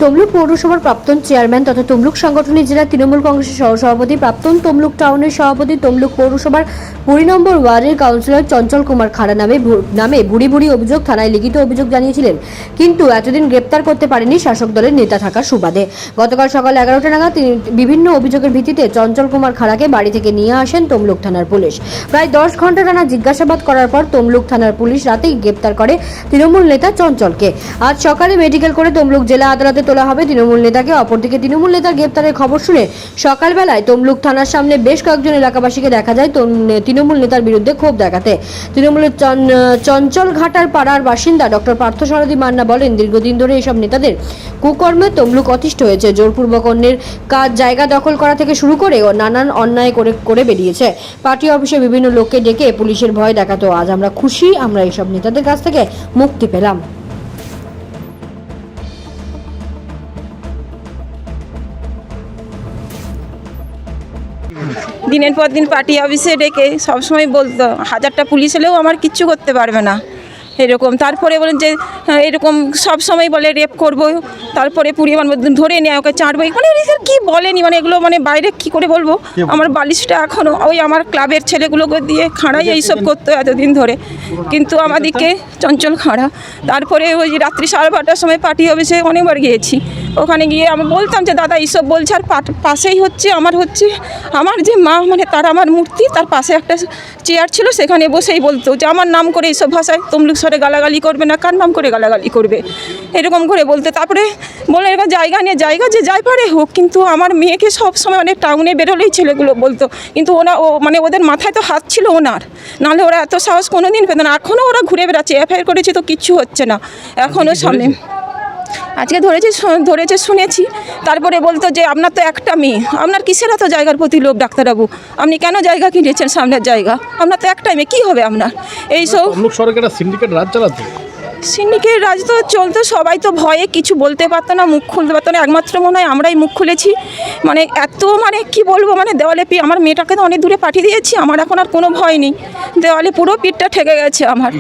তমলুক পৌরসভার প্রাক্তন চেয়ারম্যান তথা তমলুক সাংগঠনিক জেলা তৃণমূল কংগ্রেসের সহসভাপতি, প্রাক্তন তমলুক টাউনের সভাপতি, তমলুক পৌরসভার 20 নম্বর ওয়ার্ডের কাউন্সিলর চঞ্চল কুমার খাড়া নামে বুড়ি বুড়ি অভিযোগ থানায় লিখিত অভিযোগ জানিয়েছিলেন, কিন্তু এতদিন গ্রেপ্তার করতে পারেনি শাসক দলের নেতা থাকার সুবাদে। গতকাল সকাল 11টা নাগাদ তিনি বিভিন্ন অভিযোগের ভিত্তিতে চঞ্চল কুমার খাড়াকে বাড়ি থেকে নিয়ে আসেন তমলুক থানার পুলিশ। প্রায় 10 ঘন্টা টানা জিজ্ঞাসাবাদ করার পর তমলুক থানার পুলিশ রাতেই গ্রেপ্তার করে তৃণমূল নেতা চঞ্চলকে। আজ সকালে মেডিকেল করে তমলুক জেলা আদালতে তোলা হবে তৃণমূল নেতাকে। অপরদিকে তৃণমূল নেতার গ্রেপ্তারের খবর শুনে সকালবেলায় তমলুক থানার সামনে বেশ কয়েকজন এলাকাবাসীকে দেখা যায় তৃণমূল নেতার বিরুদ্ধে ক্ষোভ দেখাতে। তৃণমূলের চঞ্চল ঘাটার পাড়ার বাসিন্দা ডক্টর পার্থসারথী মান্না বলেন, দীর্ঘদিন ধরে এসব নেতাদের কুকর্মে তমলুক অতিষ্ঠ হয়েছে। জোরপূর্বক অন্যের জায়গা দখল করা থেকে শুরু করে নানান অন্যায় করে বেরিয়েছে। পার্টি অফিসে বিভিন্ন লোককে ডেকে পুলিশের ভয় দেখাতো। আজ আমরা খুশি, আমরা এসব নেতাদের কাছ থেকে মুক্তি পেলাম। দিনের পর দিন পার্টি অফিসে ডেকে সবসময় বলতো 1000টা পুলিশ এলেও আমার কিচ্ছু করতে পারবে না এরকম। তারপরে বলেন যে এরকম সব সময় বলে রেপ করব, তারপরে পরিমাণ ধরে নেয়, ওকে চাঁটবো, মানে কি বলেনি, মানে এগুলো মানে বাইরে কি করে বলবো। আমার বালিশটা এখনও ওই আমার ক্লাবের ছেলেগুলোকে দিয়ে খাঁড়াই এইসব করতো এতদিন ধরে, কিন্তু আমাদেরকে চঞ্চল খাঁড়া। তারপরে ওই রাত্রি 12:30টার সময় পার্টি অফিসে অনেকবার গিয়েছি, ওখানে গিয়ে আমি বলতাম যে দাদা এইসব বলছে, আর পাশেই হচ্ছে আমার যে মা, মানে তার আমার মূর্তি, তার পাশে একটা চেয়ার ছিল, সেখানে বসেই বলতো যে আমার নাম করে এইসব ভাষায় তমলুক শহরে গালাগালি করবে না, কার নাম করে গালাগালি করবে, এরকম করে বলতে। তারপরে বলে এবার জায়গা নিয়ে জায়গা যে যাই পারে হোক, কিন্তু আমার মেয়েকে সবসময় অনেক টাউনে বেরোলেই ছেলেগুলো বলতো, কিন্তু মানে ওদের মাথায় তো হাত ছিল ওনার, নাহলে ওরা এত সাহস কোনো দিন পেত না। এখনও ওরা ঘুরে বেড়াচ্ছে, এফআইআর করেছে তো কিচ্ছু হচ্ছে না এখনও সামনে। আজকে ধরেছে শুনেছি। তারপরে বলতো যে আপনার তো একটা মেয়ে, আপনার কিসের এত জায়গার প্রতি লোভ ডাক্তারবাবু, আপনি কেন জায়গা কিনেছেন সামনের জায়গা, আপনার তো একটা মেয়ে, কী হবে আপনার এইসব। সিন্ডিকেট রাজ চালাতো, সিন্ডিকেট রাজ তো চলতো, সবাই তো ভয়ে কিছু বলতে পারতো না, মুখ খুলতে পারতো না, একমাত্র মনে হয় আমরাই মুখ খুলেছি। মানে এত মানে কি বলবো, মানে দেওয়ালে আমার মেয়েটাকে তো অনেক দূরে পাঠিয়ে দিয়েছি, আমার এখন আর কোনো ভয় নেই, দেওয়ালে পুরো পিঠটা ঠেকে গেছে আমার।